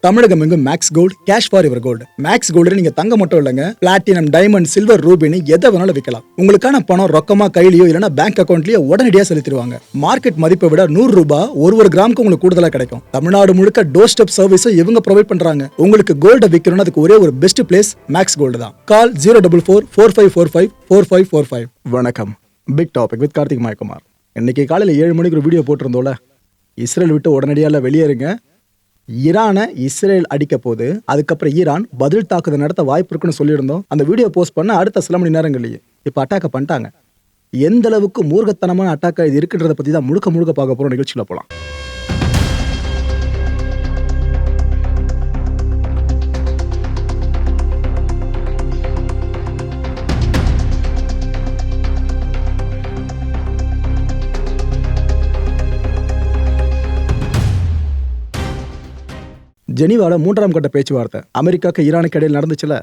தமிழகம் எங்கும் Max Gold cash for your gold. Max Gold நீங்க தங்க மட்டும் இல்லைங்க, பிளாட்டினம், டைமண்ட், சில்வர், ரூபினி எதை வேணாலும் விற்கலாம். உங்களுக்கான பணம் ரொக்கமா கையிலயோ இல்லைன்னா பேங்க் அக்கௌண்ட்லயோ உடனடியாக செலுத்திடுவாங்க. மார்க்கெட் மதிப்பை விட 100 ரூபாய் ஒரு கிராமுக்கு உங்களுக்கு கூடுதலா கிடைக்கும். தமிழ்நாடு முழுக்க டோர் ஸ்டெப் சர்வீஸும் இவங்க ப்ரொவைட் பண்றாங்க. உங்களுக்கு கோல்ட விற்கணும்னா அதுக்கு ஒரே ஒரு பெஸ்ட் பிளேஸ் மேக்ஸ் கோல்டு தான். கால் 04445454545. வணக்கம். Big topic with Karthik Mayakumar. இன்னைக்கு காலையில் 7 மணிக்கு ஒரு வீடியோ போட்டிருந்தோம்ல, இஸ்ரேல் விட்டு உடனடியாக வெளியேறுங்க, ஈரானை இஸ்ரேல் அடிக்க போது, அதுக்கப்புறம் ஈரான் பதில் தாக்குதல் நடத்த வாய்ப்பு இருக்குன்னு சொல்லியிருந்தோம். அந்த வீடியோ போஸ்ட் பண்ண அடுத்த சில மணி நேரங்கள்லயே இப்போ அட்டாக்க பண்ணிட்டாங்க. எந்த அளவுக்கு மூர்க்கத்தனமான அட்டாக்கா இது இருக்குன்றத பத்தி தான் முழுக்க பார்க்க போறோம். நிகழ்ச்சியில போலாம். ஜெனீவால 3ஆம் கட்ட பேச்சுவார்த்தை அமெரிக்காக்கு ஈரானுக்கு இடையில் நடந்துச்சுல,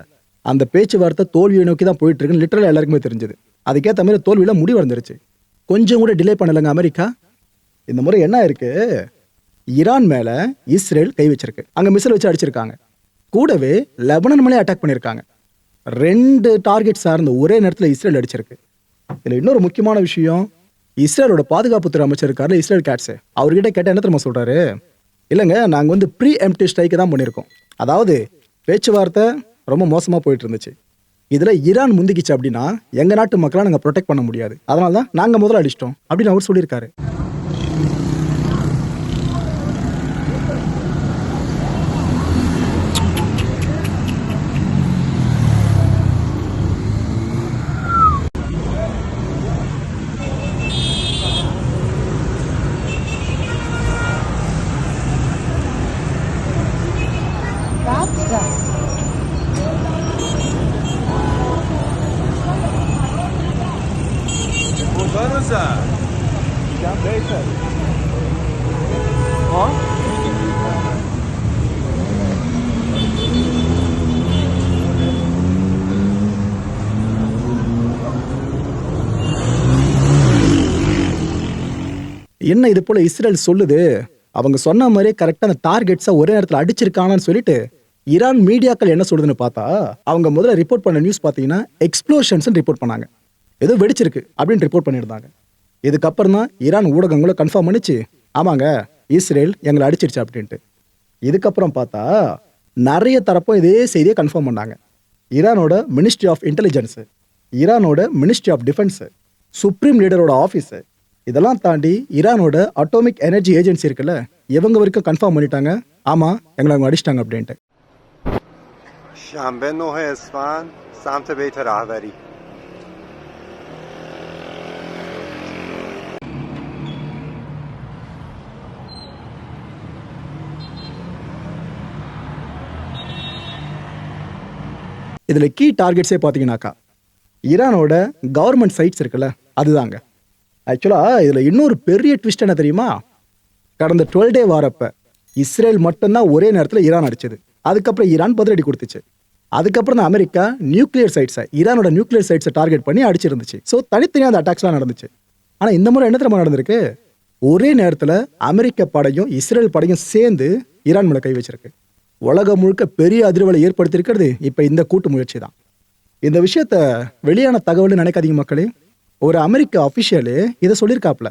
அந்த பேச்சுவார்த்தை தோல்வியை நோக்கி தான் போயிட்டு இருக்குன்னு லிட்டரலா எல்லாருக்குமே தெரிஞ்சது. அதுக்கேற்ற மாதிரி தோல்வியில முடிவடைஞ்சிருச்சு. கொஞ்சம் கூட டிலே பண்ணலங்க அமெரிக்கா. இந்த முறை என்ன இருக்கு, ஈரான் மேல இஸ்ரேல் கை வச்சிருக்கு, அங்க மிசைல் வச்சு அடிச்சிருக்காங்க. கூடவே லெபனான் மேலே அட்டாக் பண்ணியிருக்காங்க. 2 டார்கெட் சார்ந்த ஒரே நேரத்தில் இஸ்ரேல் அடிச்சிருக்கு. இதுல இன்னொரு முக்கியமான விஷயம், இஸ்ரேலோட பாதுகாப்புத்துறை அமைச்சர் இருக்காரு இஸ்ரேல் கேட்ஸ், அவர்கிட்ட கேட்ட என்ன தெரியுமா சொல்றாரு, இல்லைங்க நாங்கள் ப்ரீ எம்ப்டி ஸ்ட்ரைக்கு தான் பண்ணியிருக்கோம். அதாவது பேச்சுவார்த்தை ரொம்ப மோசமாக போயிட்டு இருந்துச்சு, இதில் ஈரான் முந்திக்கிச்சு அப்படின்னா எங்கள் நாட்டு மக்களை நாங்கள் ப்ரொடெக்ட் பண்ண முடியாது, அதனால தான் நாங்கள் முதல்ல அடிச்சிட்டோம் அப்படின்னு அவர் சொல்லியிருக்காரு. என்ன இது போல இஸ்ரேல் சொல்லுது, அவங்க சொன்ன மாதிரியே கரெக்டா அந்த டார்கெட்ஸை ஒரே நேரத்தில் அடிச்சிருக்காங்கன்னு சொல்லிட்டு ஈரான் மீடியாக்கள் என்ன சொல்லுதுன்னு பார்த்தா, அவங்க முதல்ல ரிப்போர்ட் பண்ண நியூஸ் பார்த்தீங்கன்னா எக்ஸ்ப்ளோஷன்ஸ் ரிப்போர்ட் பண்ணாங்க, ஏதோ வெடிச்சிருக்கு அப்படின்னு ரிப்போர்ட் பண்ணியிருந்தாங்க. இதுக்கப்புறம் தான் ஈரான் ஊடகங்களும் கன்ஃபார்ம் பண்ணிச்சு, ஆமாங்க இஸ்ரேல் எங்களை அடிச்சிருச்சு அப்படின்ட்டு. இதுக்கப்புறம் பார்த்தா நிறைய தரப்பும் இதே செய்தியை கன்ஃபார்ம் பண்ணாங்க. ஈரானோட மினிஸ்ட்ரி ஆஃப் இன்டெலிஜென்ஸு, ஈரானோட மினிஸ்ட்ரி ஆஃப் டிஃபென்ஸு, சுப்ரீம் லீடரோட ஆஃபீஸு, இதெல்லாம் தாண்டி ஈரானோட அட்டாமிக் எனர்ஜி ஏஜென்சி இருக்குல்ல, இவங்க வரைக்கும் கன்ஃபார்ம் பண்ணிட்டாங்க, ஆமா எங்களை அவங்க அடிச்சிட்டாங்க அப்படின்ட்டு. شنبه 9 اسفند سمت بیت رهبری. இதுல கீ டார்கெட்ஸே பாத்தீங்கன்னாக்கா ஈரானோட கவர்மெண்ட் சைட்ஸ் இருக்குல்ல, அதுதாங்க. ஆக்சுவலா இதுல இன்னொரு பெரிய ட்விஸ்ட் என்ன தெரியுமா, கடந்த 12 டே வாரப்ப இஸ்ரேல் மட்டும்தான் ஒரே நேரத்தில் ஈரான் அடிச்சது. அதுக்கப்புறம் ஈரான் பதிலடி கொடுத்துச்சு. அதுக்கப்புறம் தான் அமெரிக்கா நியூக்ளியர் சைட்ஸை, ஈரானோட நியூக்ளியர் சைட்ஸை டார்கெட் பண்ணி அடிச்சிருந்துச்சு. ஸோ தனித்தனியாக அந்த அட்டாக்ஸ்லாம் நடந்துச்சு. ஆனால் இந்த முறை என்ன தெரியுமா நடந்திருக்கு, ஒரே நேரத்தில் அமெரிக்க படையும் இஸ்ரேல் படையும் சேர்ந்து ஈரான் மேலே கை வச்சிருக்கு. உலகம் முழுக்க பெரிய அதிர்வலை ஏற்படுத்தியிருக்கிறது இப்போ இந்த கூட்டு முயற்சி தான். இந்த விஷயத்த வெளியான தகவல் நினைக்காதீங்க மக்களே, ஒரு அமெரிக்க அஃபிஷியலு இதை சொல்லியிருக்காப்ல,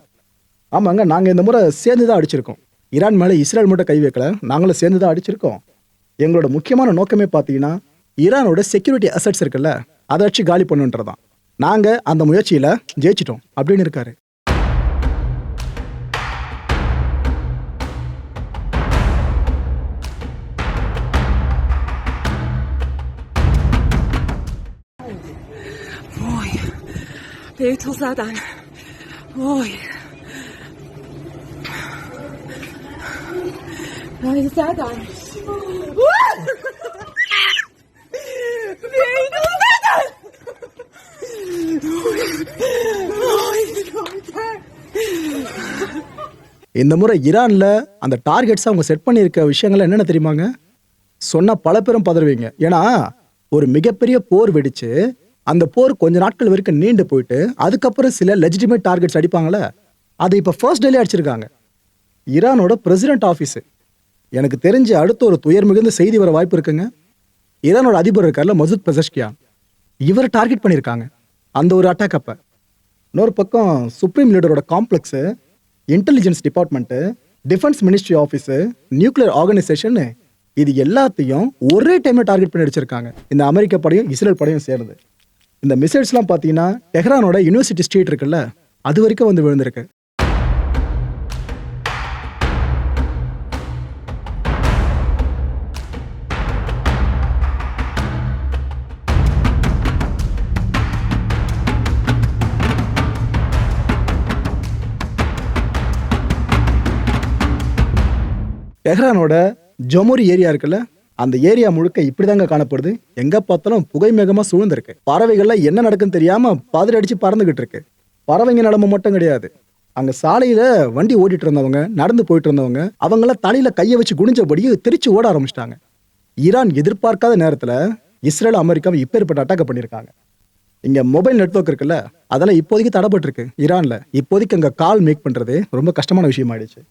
ஆமாங்க நாங்கள் இந்த முறை சேர்ந்து தான் அடிச்சிருக்கோம், ஈரான் மேலே இஸ்ரேல் மட்டும் கை வைக்கல, நாங்களும் சேர்ந்து தான் அடிச்சிருக்கோம். எங்களோட முக்கியமான நோக்கமே பார்த்தீங்கன்னா ஈரானோட செக்யூரிட்டி அசட்ஸ் இருக்குல்ல, அதை வச்சு காலி பண்ணுன்றதான். நாங்கள் அந்த முயற்சியில் ஜெயிச்சிட்டோம் அப்படின்னு இருக்காரு. به تو زدن وای وای زدن به تو زدن இந்த முறை ஈரான்ல அந்த டார்கெட்ஸ் அவங்க செட் பண்ணியிருக்க விஷயங்கள் என்னென்ன தெரியுமாங்க, சொன்னா பல பேரும் பதறுவீங்க. ஏன்னா ஒரு மிகப்பெரிய போர் வெடிச்சு அந்த போர் கொஞ்ச நாட்கள் வரைக்கும் நீண்டு போயிட்டு அதுக்கப்புறம் சில லெஜிட்டிமேட் டார்கெட்ஸ் அடிப்பாங்களே, அது இப்போ ஃபர்ஸ்ட் டேலே அடிச்சிருக்காங்க. ஈரானோட பிரசிடென்ட் ஆஃபீஸு, எனக்கு தெரிஞ்ச அடுத்த ஒரு துயர் மிகுந்த செய்தி வர வாய்ப்பு இருக்குங்க. ஈரானோட அதிபர் இருக்கார்ல மசூத் பெசஷ்கியான், இவரை டார்கெட் பண்ணியிருக்காங்க அந்த ஒரு அட்டாக் அப்ப. இன்னொரு பக்கம் சுப்ரீம் லீடரோட complex, intelligence department, defence ministry office, nuclear organisation, இது எல்லாத்தையும் ஒரே டைம்ல டார்கெட் பண்ணி அடிச்சிருக்காங்க இந்த அமெரிக்க படையும் இஸ்ரேல் படையும் சேர்ந்து. இந்த மிசைல்ஸ்லாம் பார்த்தீங்கன்னா டெஹ்ரானோட யூனிவர்சிட்டி ஸ்ட்ரீட் இருக்குல்ல, அது வரைக்கும் வந்து விழுந்திருக்கு. டெஹ்ரானோட ஜொமோரி ஏரியா இருக்குல்ல, அந்த ஏரியா முழுக்க இப்படிதாங்க காணப்படுது. எங்க பார்த்தாலும் புகை மேகமா சூழ்ந்திருக்கு. பறவைகள்லாம் என்ன நடக்குன்னு தெரியாம பாதிரி அடிச்சு பறந்துகிட்டு இருக்கு. பறவைங்க நிலைமை மட்டும் கிடையாது, அங்க சாலையில வண்டி ஓட்டிட்டு இருந்தவங்க, நடந்து போயிட்டு இருந்தவங்க, அவங்களாம் தலையில கையை வச்சு குனிஞ்சபடி தெரிச்சு ஓட ஆரம்பிச்சிட்டாங்க. ஈரான் எதிர்பார்க்காத நேரத்துல இஸ்ரேல் அமெரிக்காவை இப்பேற்பட்ட அட்டாக் பண்ணியிருக்காங்க. இங்க மொபைல் நெட்வொர்க் இருக்குல்ல, அதெல்லாம் இப்போதைக்கு தடைப்பட்டு இருக்கு ஈரான்ல. இப்போதைக்கு அங்க கால் மேக் பண்றது ரொம்ப கஷ்டமான விஷயம் ஆயிடுச்சு.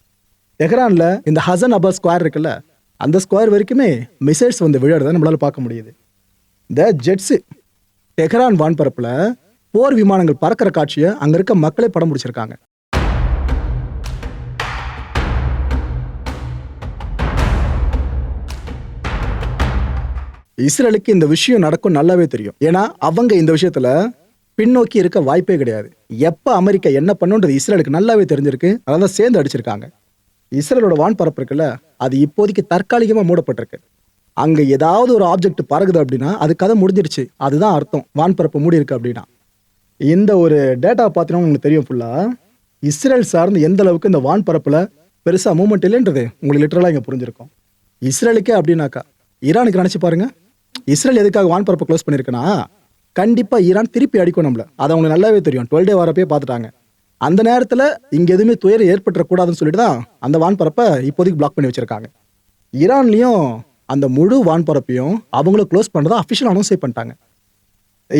தெஹ்ரான்ல இந்த ஹசன் அபாஸ் ஸ்கொயர் இருக்குல்ல, அந்த ஸ்கொயர் வரைக்குமே மிசைல்ஸ் வந்து விழுறத நம்மளால பார்க்க முடியுது. இந்த ஜெட்ஸ் தெஹ்ரான் வான்பரப்புல போர் விமானங்கள் பறக்கிற காட்சியை அங்க இருக்க மக்களே படம் பிடிச்சிருக்காங்க. இஸ்ரேலுக்கு இந்த விஷயம் நடக்கும் நல்லாவே தெரியும். ஏன்னா அவங்க இந்த விஷயத்துல பின்னோக்கி இருக்க வாய்ப்பே கிடையாது. எப்ப அமெரிக்கா என்ன பண்ணுன்றது இஸ்ரேலுக்கு நல்லாவே தெரிஞ்சிருக்கு. அதான் சேர்ந்து அடிச்சிருக்காங்க. இஸ்ரேலோட வான்பரப்பு இருக்குல்ல, அது இப்போதைக்கு தற்காலிகமா மூடப்பட்டிருக்கு. அங்க ஏதாவது ஒரு ஆப்ஜெக்ட் பறகுது அப்படின்னா அது கதை முடிஞ்சிருச்சு, அதுதான் அர்த்தம் வான்பரப்பு மூடி இருக்கு அப்படின்னா. இந்த ஒரு டேட்டா பார்த்தீங்கன்னா உங்களுக்கு தெரியும் ஃபுல்லா இஸ்ரேல் சார்ந்து எந்த அளவுக்கு இந்த வான்பரப்புல பெருசா மூவ்மெண்ட் இல்லைன்றது உங்களுக்கு லிட்டரலா இங்க புரிஞ்சிருக்கும். இஸ்ரேலுக்கே அப்படின்னாக்கா ஈரானுக்கு நினைச்சு பாருங்க. இஸ்ரேல் எதுக்காக வான்பரப்பை க்ளோஸ் பண்ணிருக்குன்னா, கண்டிப்பா ஈரான் திருப்பி அடிக்கும் நம்மள. அது அவங்களுக்கு நல்லாவே தெரியும். 12 டே வாரப்பே பார்த்துட்டாங்க. அந்த நேரத்துல இங்க எதுவுமே துயரம் ஏற்பட்டுறக்கூடாதுன்னு சொல்லிட்டு தான் அந்த வான்பரப்பை இப்போதைக்கு பிளாக் பண்ணி வச்சிருக்காங்க. ஈரான்லயும் அந்த முழு வான்பரப்பையும் அவங்களும் க்ளோஸ் பண்றதா அஃபிஷியல் அனௌன்ஸே பண்ணிட்டாங்க.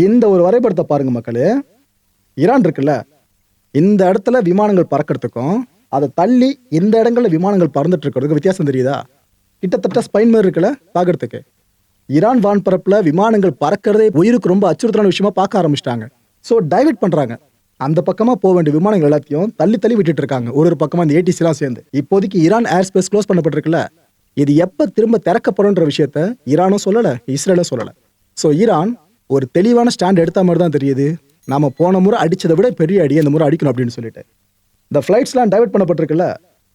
இந்த ஒரு வரைபடத்தை பாருங்க மக்களே. ஈரான் இருக்குல்ல, இந்த இடத்துல விமானங்கள் பறக்கிறதுக்கும் அதை தள்ளி இந்த இடங்கள்ல விமானங்கள் பறந்துட்டு இருக்கிறதுக்கு வித்தியாசம் தெரியுதா? கிட்டத்தட்ட ஸ்பைன் மாதிரி இருக்குல்ல பாக்குறதுக்கு. ஈரான் வான்பரப்புல விமானங்கள் பறக்கிறதே உயிருக்கு ரொம்ப அச்சுறுத்தலான விஷயமா பார்க்க ஆரம்பிச்சிட்டாங்க. ஸோ டைவர்ட் பண்றாங்க. அந்த பக்கமா போக வேண்டிய விமானங்கள் எல்லாத்தையும் தள்ளி தள்ளி விட்டுட்டு இருக்காங்க. ஒரு பக்கமா இந்த ஏடிசி எல்லாம் சேர்ந்து. இப்போதைக்கு ஈரான் ஏர் ஸ்பேஸ் க்ளோஸ் பண்ணப்பட்டிருக்குல்ல, இது எப்ப திரும்ப திறக்கப்படும்ன்ற விஷயத்த ஈரானும் சொல்லல, இஸ்ரேலும் சொல்லல. ஸோ ஈரான் ஒரு தெளிவான ஸ்டாண்ட் எடுத்த மாதிரி தான் தெரியுது. நாம போன முறை அடிச்சதை விட பெரிய அடி இந்த முறை அடிக்கணும் அப்படின்னு சொல்லிட்டு இந்த ஃபிளைட்ஸ்லாம் டைவர்ட் பண்ணப்பட்டிருக்குல்ல.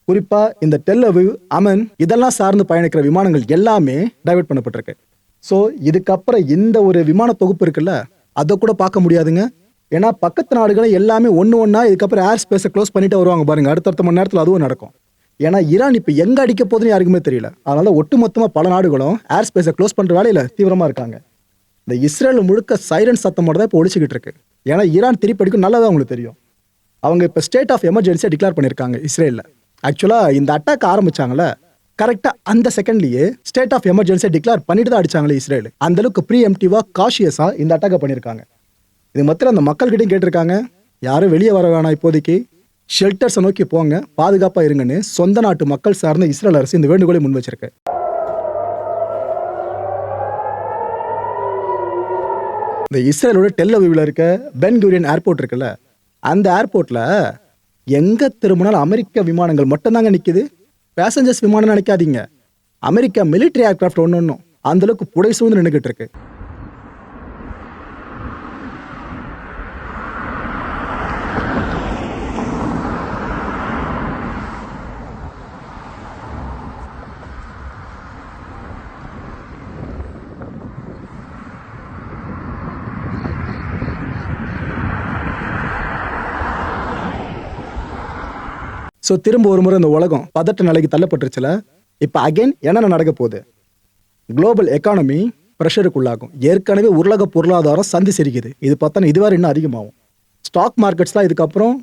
குறிப்பா இந்த டெல் அவிவ், அமன் இதெல்லாம் சார்ந்து பயணிக்கிற விமானங்கள் எல்லாமே டைவர்ட் பண்ணப்பட்டிருக்கு. ஸோ இதுக்கப்புறம் இந்த ஒரு விமான தொகுப்பு இருக்குல்ல, அதை கூட பார்க்க முடியாதுங்க. ஏன்னா பக்கத்து நாடுகளை எல்லாமே ஒன்னா இதுக்கப்புறம் ஏர் ஸ்பேஸை க்ளோஸ் பண்ணிட்டு வருவாங்க பாருங்க. அடுத்தடுத்த மணி நேரத்தில் அதுவும் நடக்கும். ஏன்னா ஈரான் இப்போ எங்க அடிக்க போதுன்னு யாருக்குமே தெரியல. அதனால ஒட்டுமொத்தமா பல நாடுகளும் ஏர் ஸ்பேஸை க்ளோஸ் பண்ற வேலையில தீவிரமா இருக்காங்க. இந்த இஸ்ரேல் முழுக்க சைரன் சத்தமோட தான் இப்போ ஒழிச்சுக்கிட்டு இருக்கு. ஏன்னா ஈரான் திருப்பி அடிக்கும் நல்லாதான் அவங்களுக்கு தெரியும். அவங்க இப்போ ஸ்டேட் ஆஃப் எமர்ஜென்சியை டிக்ளேர் பண்ணியிருக்காங்க இஸ்ரேலில். ஆக்சுவலாக இந்த அட்டாக் ஆரம்பிச்சாங்களே, கரெக்டாக அந்த செகண்ட்லேயே ஸ்டேட் ஆஃப் எமர்ஜென்சியை டிக்ளேர் பண்ணிட்டு தான் அடிச்சாங்களே இஸ்ரேல். அந்த அளவுக்கு ப்ரீ எம்டிவாக காஷியஸாக இந்த அட்டாக்கை பண்ணியிருக்காங்க. இது மொத்தம் அந்த மக்கள்கிட்டையும் கேட்டிருக்காங்க, யாரும் வெளியே வர வேணாம், இப்போதைக்கு ஷெல்டர்ஸை நோக்கி போங்க, பாதுகாப்பாக இருங்கன்னு சொந்த நாட்டு மக்கள் சார்ந்த இஸ்ரேல் அரசு இந்த வேண்டுகோளை முன் வச்சிருக்கு. இந்த இஸ்ரேலோட டெல் அவிவ்ல இருக்க பென் குரியன் ஏர்போர்ட் இருக்குல்ல, அந்த ஏர்போர்ட்ல எங்க திரும்பினாலும் அமெரிக்க விமானங்கள் மட்டும்தாங்க நிக்குது. பேசஞ்சர்ஸ் விமானம் நினைக்காதீங்க, அமெரிக்கா மிலிட்டரி ஏர்கிராஃப்ட் ஒன்றும் அந்த அளவுக்கு புடை சூழ்ந்து நின்றுகிட்டு இருக்கு. ஸோ திரும்ப ஒரு முறை இந்த உலகம் பதட்ட நிலைக்கு தள்ளப்பட்டுருச்சுல. இப்போ அகைன் என்னென்ன நடக்க போகுது? குளோபல் எக்கானமி ப்ரெஷருக்குள்ளாகும். ஏற்கனவே உலக பொருளாதாரம் சந்தி சிரிக்குது. இது பார்த்தா இதுவரை இன்னும் அதிகமாகும். ஸ்டாக் மார்க்கெட்ஸ்லாம் இதுக்கப்புறம்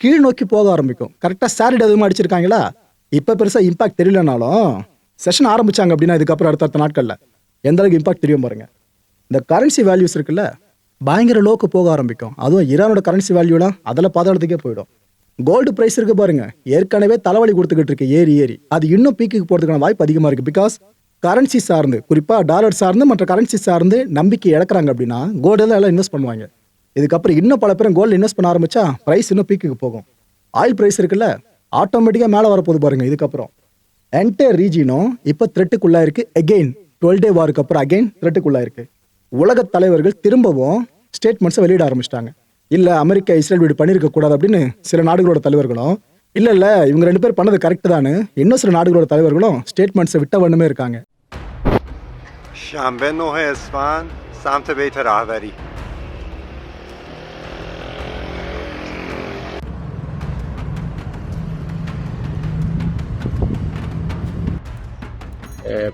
கீழ் நோக்கி போக ஆரம்பிக்கும். கரெக்டாக சாரிட் எதுவுமே அடிச்சிருக்காங்களா? இப்போ பெருசாக இம்பாக்ட் தெரியலனாலும் செஷன் ஆரம்பிச்சாங்க அப்படின்னா இதுக்கப்புறம் அடுத்தடுத்த நாட்களில் எந்த அளவுக்கு இம்பாக்ட் தெரியும் பாருங்க. இந்த கரன்சி வேல்யூஸ் இருக்குல்ல, பயங்கர லோக்கு போக ஆரம்பிக்கும். அதுவும் ஈரானோட கரன்சி வேல்யூலாம் அதில் பாதாளத்துக்கே போயிடும். கோல்டு பிரைஸ் இருக்கு பாருங்க, ஏற்கனவே தலைவலி கொடுத்துக்கிட்டு இருக்கு ஏறி ஏறி. அது இன்னும் பீக்குக்கு போறதுக்கான வாய்ப்பு அதிகமா இருக்கு. பிகாஸ் கரன்சி சார்ந்து, குறிப்பா டாலர் சார்ந்து மற்ற கரன்சி சார்ந்து நம்பிக்கை இழக்கிறாங்க அப்படின்னா கோல்டில் எல்லாம் இன்வெஸ்ட் பண்ணுவாங்க. இதுக்கப்புறம் இன்னும் பல பேரும் கோல்டு இன்வெஸ்ட் பண்ண ஆரம்பிச்சா பிரைஸ் இன்னும் பீக்குக்கு போகும். ஆயில் பிரைஸ் இருக்குல்ல, ஆட்டோமேட்டிக்காக மேலே வரப்போகுது பாருங்க. இதுக்கப்புறம் என்டையர் ரீஜியனும் இப்போ த்ரெட்டுக்குள்ளா இருக்கு. அகெயின் 12 டே வாருக்கு அப்புறம் அகெயின் த்ரெட்டுக்குள்ளா இருக்கு. உலக தலைவர்கள் திரும்பவும் ஸ்டேட்மெண்ட்ஸை வெளியிட ஆரம்பிச்சிட்டாங்க. இல்லை அமெரிக்கா இஸ்ரேல் வீடு பண்ணியிருக்க கூடாது அப்படின்னு சில நாடுகளோட தலைவர்களும், இல்லை இவங்க 2 பேர் பண்ணது கரெக்ட் தானு இன்னும் சில நாடுகளோட தலைவர்களும் ஸ்டேட்மெண்ட்ஸை விட்ட வண்ணமே இருக்காங்க. شنبه 9 اسفند سمت بیت رهبری.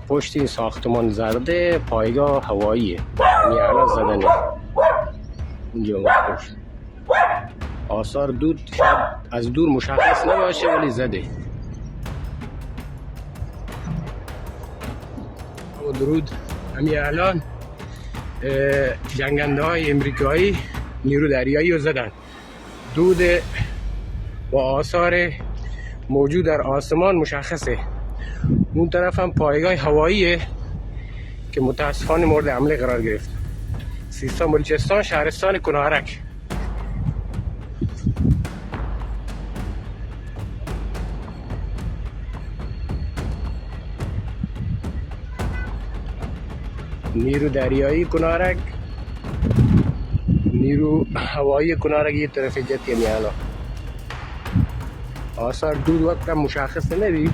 پشت این ساختمان زرده پایگاه هواییه. یعنی الان زدنه اینجا اون پشت. آثار دود شاید از دور مشخص نباشه ولی زده. و درود. همین الان جنگنده های امریکایی نیرو دریایی رو زدن. دود با آثار موجود در آسمان مشخصه. اون طرف هم پایگاه هواییه که متاسفانه مورد حمله قرار گرفت. سیستان بلوچستان شهرستان کنارک. نیرو دریایی کنارک، نیرو هوایی کنارک یه طرف جت میالا. آثار دود وقت مشخص نبی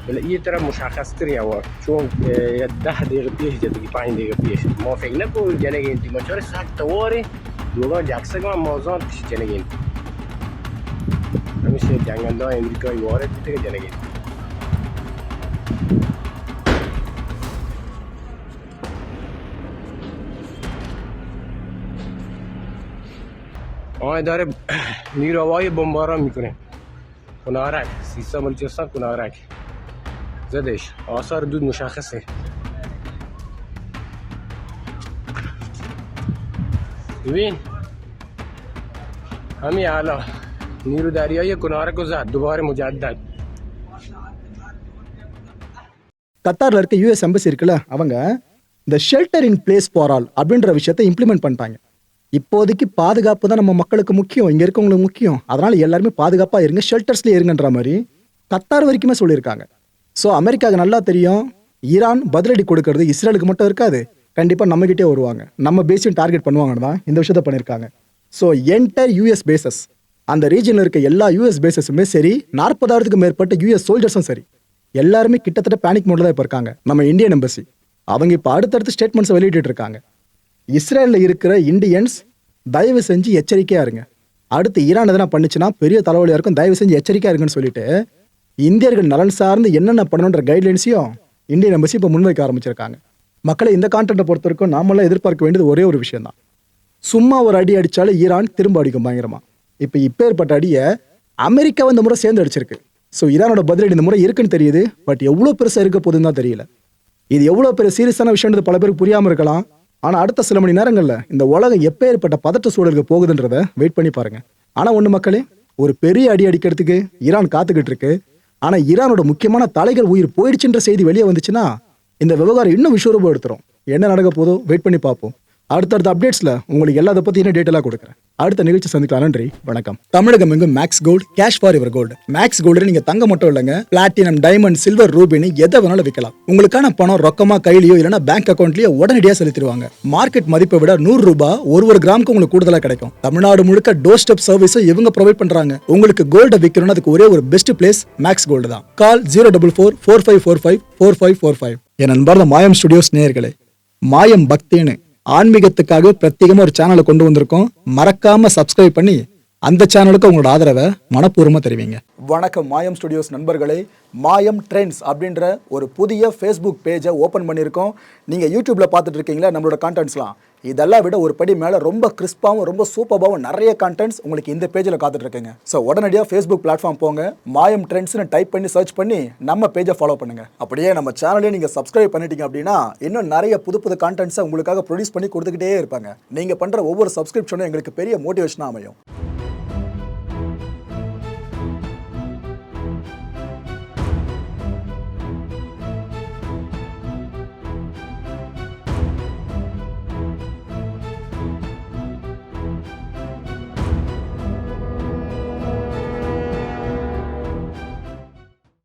ولی یه طرف مشخص تری هوا، چون 10 دقیقه پیش جدی 5 دقیقه پیش ما فکر نکنیم جنگین تیمچار سخت تواره دوگان جکسه که مازان پیش جنگین همیشه جنگنده های امریکایی وارد بیده که جنگین. آن داره نیروهای بمباران میکنه. کنارک، سیستان بلوچستان کنارک زدش. آثار دود مشخصه. ببین همین الان نیرو دریایی کنارک رو زد دوباره مجدد. கத்தாரில் இருக்க யூஎஸ் எம்பசி இருக்குல்ல, அவங்க இந்த shelter in place for all அப்படின்ற விஷயத்தை இம்ப்ளிமெண்ட் பண்ணிட்டாங்க. இப்போதைக்கு பாதுகாப்பு தான் நம்ம மக்களுக்கு முக்கியம், இங்கே இருக்கவங்களுக்கு முக்கியம், அதனால எல்லாருமே பாதுகாப்பாக இருங்க, ஷெல்டர்ஸ்லேயே இருங்கன்ற மாதிரி கத்தார் வரைக்குமே சொல்லியிருக்காங்க. ஸோ அமெரிக்காவுக்கு நல்லா தெரியும், ஈரான் பதிலடி கொடுக்கறது இஸ்ரேலுக்கு மட்டும் இருக்காது, கண்டிப்பாக நம்மகிட்டே வருவாங்க, நம்ம பேஸையும் டார்கெட் பண்ணுவாங்கன்னு தான் இந்த விஷயத்த பண்ணியிருக்காங்க. ஸோ என்டையர் யூஎஸ் பேசஸ், அந்த ரீஜனில் இருக்க எல்லா யூஎஸ் பேசஸுமே சரி, 40,000க்கும் மேற்பட்ட யூஎஸ் சோல்ஜர்ஸும் சரி, எல்லாருமே கிட்டத்தட்ட பேனிக் மோட்ல தான் இப்போ இருக்காங்க. நம்ம இந்தியன் எம்பசி அவங்க இப்போ அடுத்தடுத்து ஸ்டேட்மெண்ட்ஸை வெளியிட்டு இருக்காங்க. இஸ்ரேலில் இருக்கிற இந்தியன்ஸ் தயவு செஞ்சு எச்சரிக்கையாக இருங்க, அடுத்து ஈரான் எதனா பண்ணுச்சுன்னா பெரிய தலைவலியாக இருக்கும், தயவு செஞ்சு எச்சரிக்கையாக இருக்குன்னு சொல்லிட்டு இந்தியர்கள் நலன் சார்ந்து என்னென்ன பண்ணணுன்ற கைட்லைன்ஸையும் இந்தியன் எம்பசி இப்போ முன்வைக்க ஆரம்பிச்சிருக்காங்க. மக்களை இந்த கான்டென்ட்டை பொறுத்த வரைக்கும் நாமெல்லாம் எதிர்பார்க்க வேண்டியது ஒரே ஒரு விஷயம் தான், சும்மா ஒரு அடி அடித்தாலும் ஈரான் திரும்ப அடிக்கும் பயங்கரமாக. இப்போ ஏற்பட்ட அடியை அமெரிக்காவை இந்த முறை சேர்ந்து அடிச்சிருக்கு. ஸோ ஈரானோட பதிலடி இந்த முறை இருக்குன்னு தெரியுது, பட் எவ்வளோ பெருசாக இருக்க போதுன்னு தான் தெரியல. இது எவ்வளோ பெரிய சீரியஸான விஷயன்றது பல பேருக்கு புரியாமல் இருக்கலாம். ஆனால் அடுத்த சில மணி நேரங்களில் இந்த உலகம் எப்பேற்பட்ட பதட்ட சூழலுக்கு போகுதுன்றதை வெயிட் பண்ணி பாருங்க. ஆனால் ஒன்று மக்களே, ஒரு பெரிய அடி அடிக்கிறதுக்கு ஈரான் காத்துக்கிட்டு இருக்கு. ஆனால் ஈரானோட முக்கியமான தலைகள் உயிர் போயிடுச்சுன்ற செய்தி வெளியே வந்துச்சுன்னா இந்த விவகாரம் இன்னும் விஸ்வரூபம் எடுத்துரும். என்ன நடக்க போதோ வெயிட் பண்ணி பார்ப்போம். அடுத்தடுத்த அப்டேட்ஸ்ல உங்களுக்கு எல்லாத்தை பத்தி என்ன டீட்டெயிலாக கொடுக்குறேன். அடுத்த நிகழ்ச்சி சந்திக்கலாம். நன்றி, வணக்கம். தமிழகம் எங்கும் Max Gold, cash for your gold. Max Gold நீங்க தங்க மட்டும் இல்லைங்க, பிளாட்டினம், டைமண்ட், சில்வர், ரூபினி எதை வேணாலும் விற்கலாம். உங்களுக்கான பணம் ரொக்கமா கையிலயோ இல்லைன்னா பேங்க் அக்கௌண்ட்லயோ உடனடியாக செலுத்திடுவாங்க. மார்க்கெட் மதிப்பை விட 100 ரூபாய் ஒரு கிராமுக்கு உங்களுக்கு கூடுதலாக கிடைக்கும். தமிழ்நாடு முழுக்க டோர் ஸ்டெப் சர்வீஸும் இவங்க ப்ரொவைட் பண்றாங்க. உங்களுக்கு கோல்டை விற்கணும்னு அதுக்கு ஒரே ஒரு பெஸ்ட் பிளேஸ் மேக்ஸ் கோல்டு தான். கால் 04445454545. என் அன்பார்ந்த மாயம் ஸ்டுடியோஸ் நேயர்களே, மாயம் பக்தின்னு ஆன்மீகத்துக்காக பிரத்யேகமா ஒரு சேனலை கொண்டு வந்திருக்கோம். மறக்காம சப்ஸ்கிரைப் பண்ணி அந்த சேனலுக்கு உங்களோட ஆதரவை மனப்பூர்வமாக தெரிவிங்க. வணக்கம் மாயம் ஸ்டுடியோஸ் நண்பர்களே. மாயம் ட்ரெண்ட்ஸ் அப்படின்ற ஒரு புதிய ஃபேஸ்புக் பேஜை ஓப்பன் பண்ணியிருக்கோம். நீங்கள் யூடியூப்பில் பார்த்துட்டு இருக்கீங்களா நம்மளோட கான்டென்ட்ஸ்லாம், இதெல்லாம் விட ஒரு படி மேலே ரொம்ப கிறிஸ்பாகவும் ரொம்ப சூப்பராகவும் நிறைய கான்டென்ட்ஸ் உங்களுக்கு இந்த பேஜில் காத்துட்ருக்குங்க. ஸோ உடனடியாக ஃபேஸ்புக் பிளாட்ஃபார்ம் போங்க, மாயம் ட்ரெண்ட்ஸ்னு டைப் பண்ணி சர்ச் பண்ணி நம்ம பேஜை ஃபாலோ பண்ணுங்கள். அப்படியே நம்ம சேனலையும் நீங்கள் சப்ஸ்கிரைப் பண்ணிட்டீங்க அப்படின்னா இன்னும் நிறைய புது கான்டென்ட்ஸை உங்களுக்காக ப்ரொடியூஸ் பண்ணி கொடுத்துக்கிட்டே இருப்பாங்க. நீங்கள் பண்ணுற ஒவ்வொரு சப்ஸ்கிரிப்ஷனும் எங்களுக்கு பெரிய மோட்டிவேஷனாக அமையும்.